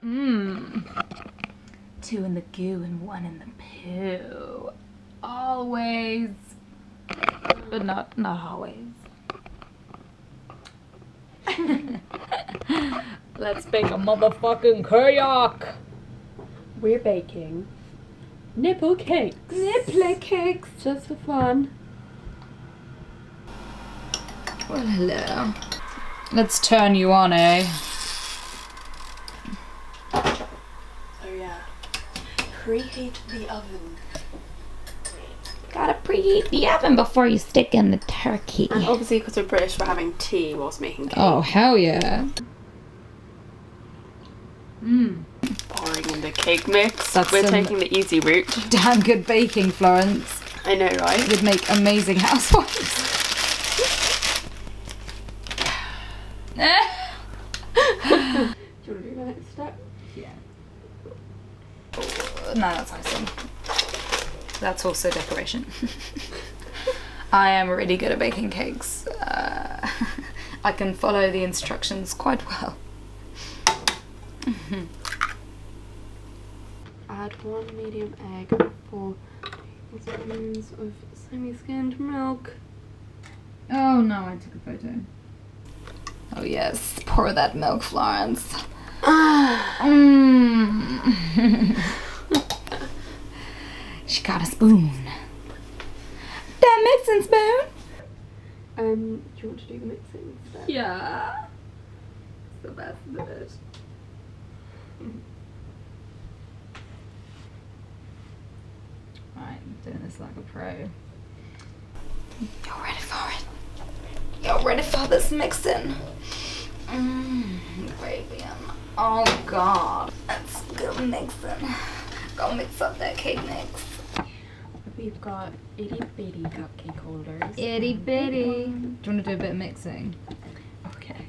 Mmm. 2 in the goo and 1 in the poo. Always. But not always. Let's bake a motherfucking cake. We're baking nipple cakes. Nipple cakes. Just for fun. Well, hello. Let's turn you on, eh? Oh yeah. Preheat the oven. Gotta preheat the oven before you stick in the turkey. And obviously, because we're British, we're having tea whilst making cake. Oh, hell yeah. Pouring in the cake mix. That's We're some- taking the easy route. Damn good baking, Florence. I know, right? Would make amazing housewives. Do you want to do the next step? Yeah. No, that's icing. That's also decoration. I am really good at baking cakes. I can follow the instructions quite well. Add 1 medium egg, 4 tablespoons of semi-skimmed milk. Oh no, I took a photo. Oh yes, pour that milk, Florence. She got a spoon. That mixing spoon? Do you want to do the mixing step? Yeah. It's the best bit. Right, I'm doing this like a pro. You're ready for it. You're ready for this mixing. Baby, oh god. That's good mixing. Go mix up that cake mix. We've got itty bitty cupcake holders. Itty bitty. Do you want to do a bit of mixing? Okay.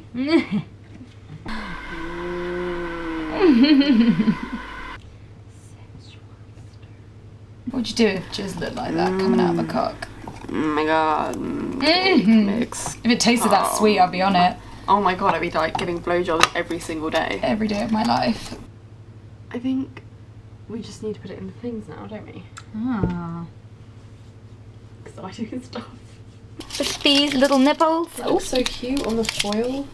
What'd you do if it just looked like that coming out of a cock? Oh my god. Cake mix. If it tasted that sweet, I'd be on it. Oh my god, I'd be like giving blowjobs every single day. Every day of my life. I think we just need to put it in the things now, don't we? Ah. Exciting stuff. With these little nipples. It looks so cute on the foil.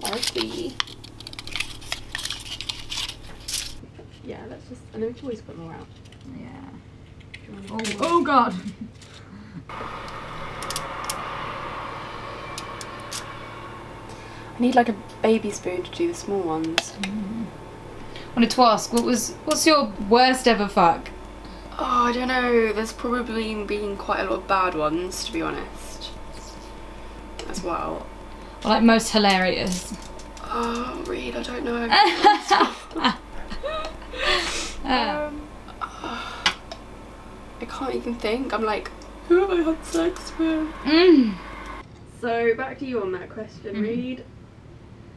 Larky. Yeah, let's just, and then we can always put more out. Yeah. Do you wanna do Oh god. I need like a baby spoon to do the small ones. Wanted to ask, what's your worst ever fuck? Oh, I don't know. There's probably been quite a lot of bad ones, to be honest. As well. Or like most hilarious? Oh, Reed, I don't know. I can't even think. I'm like, who have I had sex with? So back to you on that question, Reed.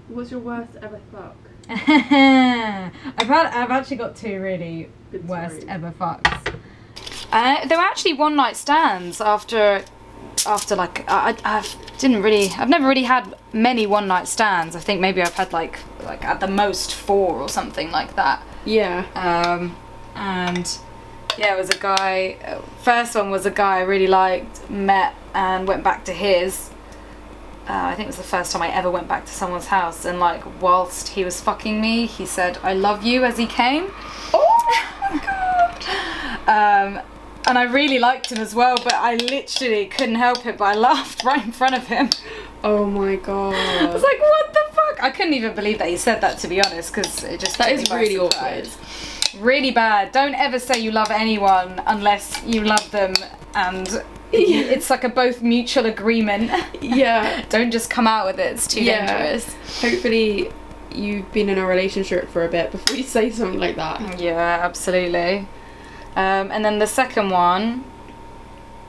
What's your worst ever fuck? I've actually got 2 really Good worst story. ever fucks. They were actually one night stands after like I've never really had many one night stands. I think maybe I've had like at the most 4 or something like that. Yeah. And yeah, it was a guy. First one was a guy I really liked, met and went back to his. I think it was the first time I ever went back to someone's house, and like whilst he was fucking me, he said "I love you" as he came. Oh my god. And I really liked him as well, but I literally couldn't help it, but I laughed right in front of him. Oh my god. I was like, what the fuck? I couldn't even believe that he said that, to be honest, because it just That took is me by really surprise. Really bad. Don't ever say you love anyone unless you love them and it's like a both mutual agreement. Yeah. Don't just come out with it. It's too dangerous. Hopefully you've been in a relationship for a bit before you say something like that. Yeah, absolutely. And then the second one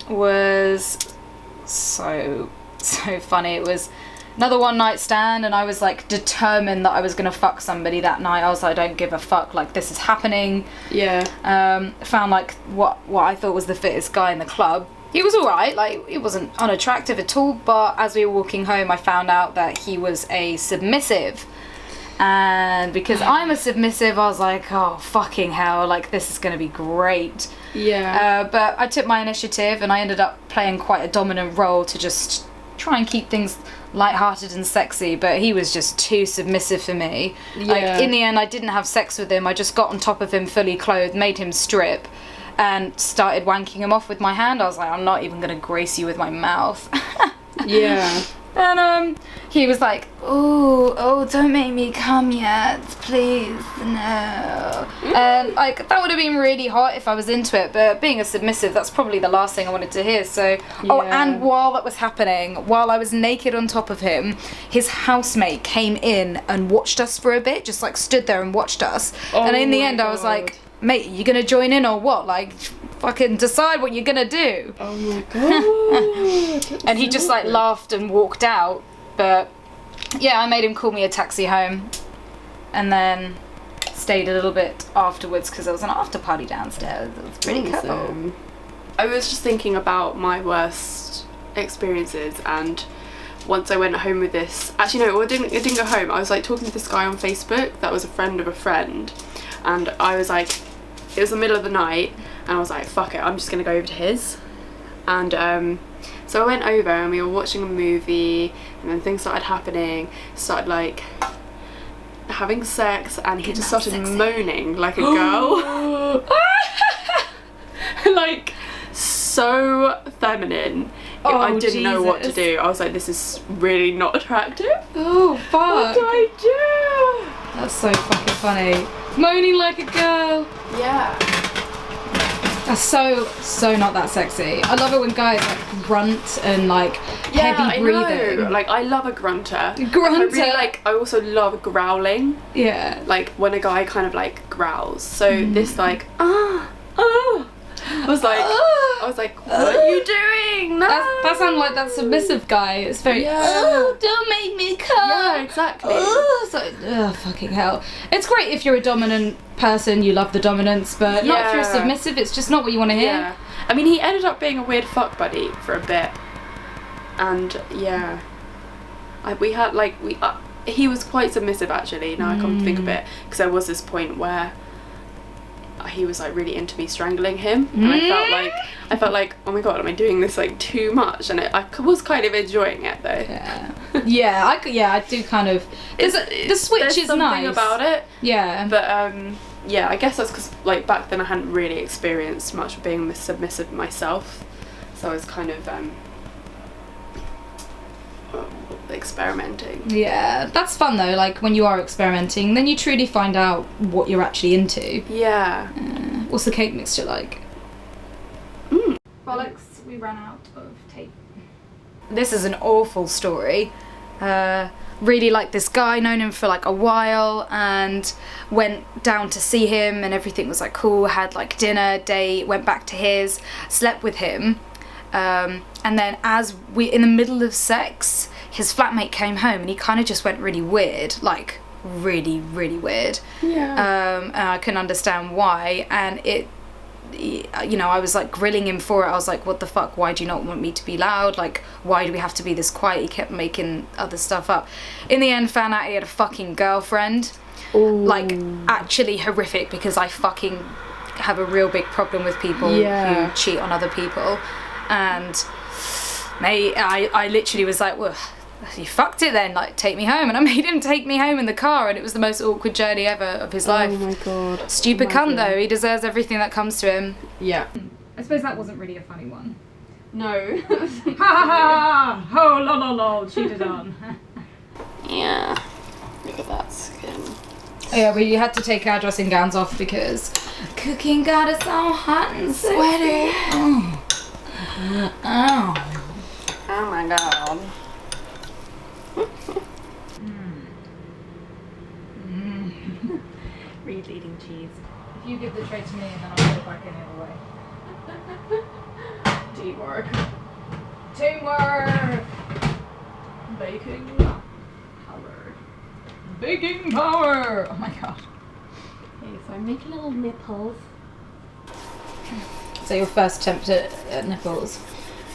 was so funny. It was another one night stand, and I was like determined that I was gonna fuck somebody that night. I was like, I don't give a fuck, like this is happening. Yeah. Found like what I thought was the fittest guy in the club. He was alright, like he wasn't unattractive at all, but as we were walking home I found out that he was a submissive. And because I'm a submissive, I was like, oh, fucking hell, like, this is going to be great. Yeah. But I took my initiative and I ended up playing quite a dominant role to just try and keep things lighthearted and sexy, but he was just too submissive for me. Like, in the end, I didn't have sex with him. I just got on top of him fully clothed, made him strip, and started wanking him off with my hand. I was like, I'm not even going to grace you with my mouth. Yeah. And he was like, oh, don't make me come yet, please, no. And like, that would have been really hot if I was into it, but being a submissive, that's probably the last thing I wanted to hear. So, and while that was happening, while I was naked on top of him, his housemate came in and watched us for a bit, just like stood there and watched us. And in the end, I was like, mate, you gonna join in or what? Like, fucking decide what you're gonna do. Oh my god. And he just like laughed and walked out. But yeah, I made him call me a taxi home, and then stayed a little bit afterwards because there was an after party downstairs. It was pretty cool. I was just thinking about my worst experiences, and once I went home with this, actually no, I didn't go home. I was like talking to this guy on Facebook that was a friend of a friend, and I was like, it was the middle of the night, and I was like, fuck it, I'm just gonna go over to his. And so I went over and we were watching a movie, and then things started happening, started like having sex, and he just started moaning like a girl. Like, so feminine. I didn't know what to do. I was like, this is really not attractive. Oh fuck. What do I do? That's so fucking funny. Moaning like a girl. Yeah. That's so not that sexy. I love it when guys like grunt and like heavy breathing. I know. Like, I love a grunter. Grunter. I also love growling. Yeah. Like when a guy kind of like growls. So this like I was like, what are you doing? No. That sounds like that submissive guy. It's very, don't make me come. Yeah, exactly. Fucking hell. It's great if you're a dominant person, you love the dominance, but not if you're submissive, it's just not what you want to hear. Yeah. I mean, he ended up being a weird fuck buddy for a bit. And yeah. He was quite submissive actually, now I come to think of it. Because there was this point where he was like really into me strangling him, and I felt like oh my god, am I doing this like too much? And I was kind of enjoying it though. I do kind of. The switch is nice about it. Yeah, but I guess that's because like back then I hadn't really experienced much of being submissive myself, so I was kind of experimenting. Yeah, that's fun though. Like when you are experimenting, then you truly find out what you're actually into. Yeah. What's the cake mixture like? Bollocks, we ran out of tape. This is an awful story. Really liked this guy, known him for like a while, and went down to see him, and everything was like cool. Had like dinner, date, went back to his, slept with him, and then as we in the middle of sex, his flatmate came home and he kind of just went really weird, like really weird. Yeah. And I couldn't understand why, and I was like grilling him for it. I was like, what the fuck, why do you not want me to be loud? Like, why do we have to be this quiet? He kept making other stuff up. In the end, found out he had a fucking girlfriend. Ooh. Like, actually horrific, because I fucking have a real big problem with people who cheat on other people. And mate, I literally was like, well, you fucked it then, like, take me home. And I made him take me home in the car, and it was the most awkward journey ever of his life. Oh my god. Stupid cunt though, he deserves everything that comes to him. Yeah. I suppose that wasn't really a funny one. No. Ha ha ha! Oh lol, cheated on. Yeah. Look at that skin. Yeah, we had to take our dressing gowns off because cooking got us all hot and sweaty. Oh my god. Reed eating cheese. If you give the tray to me, and then I'll put it back in the other way. Teamwork. Teamwork! Baking power. Baking power! Oh my god. Okay, so I'm making little nipples. So your first attempt at nipples.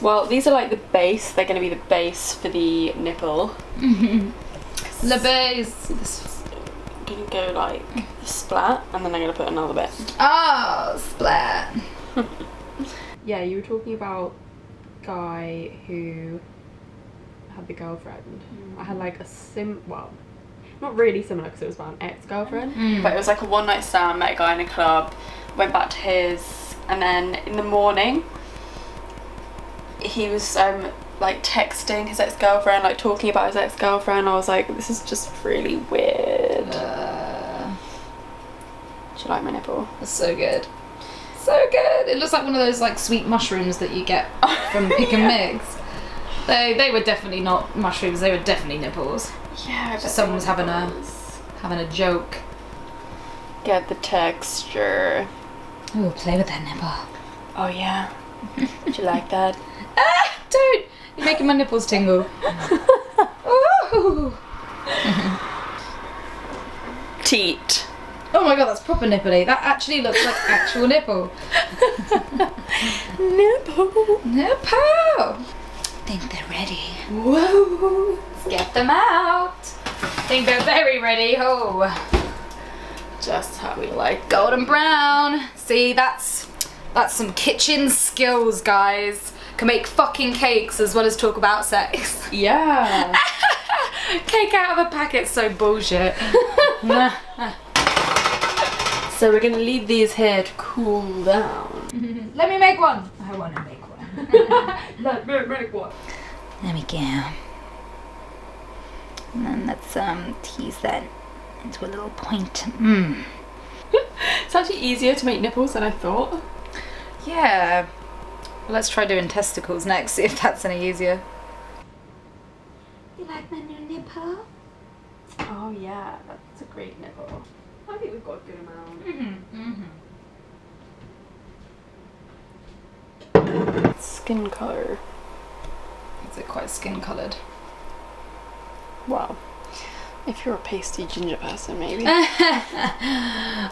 Well, these are like the base. They're going to be the base for the nipple. The base. gonna go like splat, and then I'm gonna put another bit. Oh, splat. Yeah, you were talking about guy who had the girlfriend. I had like a well, not really similar because it was about an ex-girlfriend, but it was like a one-night stand. Met a guy in a club, went back to his, and then in the morning he was like texting his ex-girlfriend, like talking about his ex-girlfriend. I was like, this is just really weird. Do you like my nipple? That's so good. So good. It looks like one of those like sweet mushrooms that you get from Pick and Mix. They were definitely not mushrooms, they were definitely nipples. Yeah, just someone was having a joke. Get the texture. Ooh, play with that nipple. Oh yeah. Do you like that? Ah, don't! You're making my nipples tingle. Ooh. Teat. Oh my god, that's proper nipply. That actually looks like actual nipple. Nipple. Nipple! Think they're ready. Whoa! Let's get them out. Think they're very ready. Oh. Just how we like. Golden brown. See, that's some kitchen skills, guys. Can make fucking cakes as well as talk about sex. Yeah. Cake out of a packet's so bullshit. So we're gonna leave these here to cool down. Let me make one. I want to make one. Let me make one. There we go. And then let's tease that into a little point. It's actually easier to make nipples than I thought. Yeah. Well, let's try doing testicles next, see if that's any easier. You like my new nipple? Oh yeah, that's a great nipple. I think we've got a good amount. Skin colour. Is it quite skin coloured? Wow. If you're a pasty ginger person, maybe. Oi,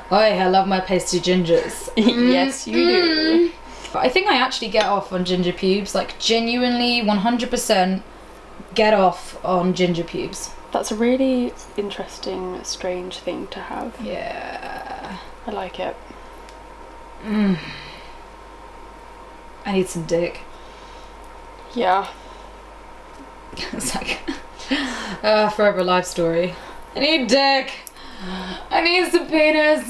I love my pasty gingers. Yes, you do. But I think I actually get off on ginger pubes, like genuinely 100% get off on ginger pubes. That's a really interesting, strange thing to have. Yeah. I like it. I need some dick. Yeah. It's like forever life story. I need dick. I need some penis.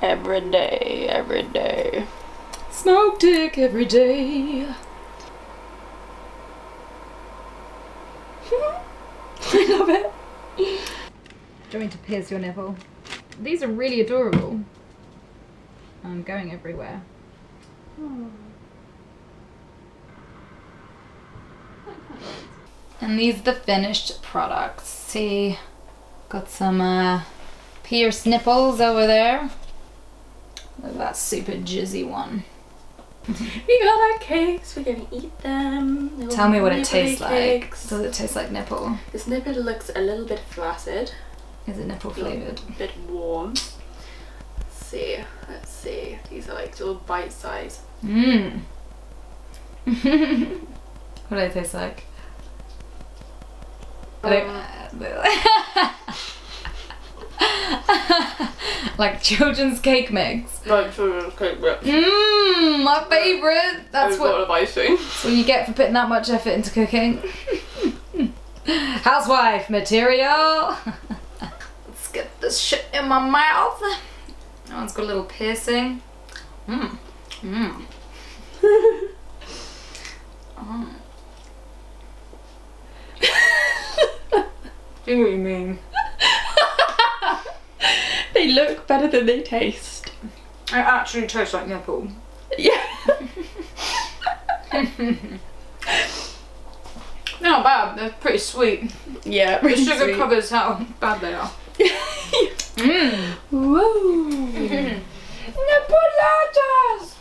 Every day, every day. Smoke dick every day. I love it. Do you want me to pierce your nipple? These are really adorable. I'm going everywhere. And these are the finished products. See, got some pierced nipples over there. Look at that super jizzy one. We got our cakes, we're gonna eat them. Tell me what it tastes cakes. like. Does it taste like nipple? This nipple looks a little bit flaccid. Is it nipple flavoured? A bit warm. Let's see. These are like little bite size. Mmm. What do they taste like? Like children's cake mix. Like children's cake mix. Mmm, my favourite. That's what of icing. That's what you get for putting that much effort into cooking. Housewife material. Let's get this shit in my mouth. That one's got a little piercing. Mmm. Mmm. Oh. Do what you mean. They look better than they taste. It actually tastes like nipple. Yeah. They're not bad, they're pretty sweet. Yeah, The sugar covers how bad they are. Mmm. Whoa. Nippoladas!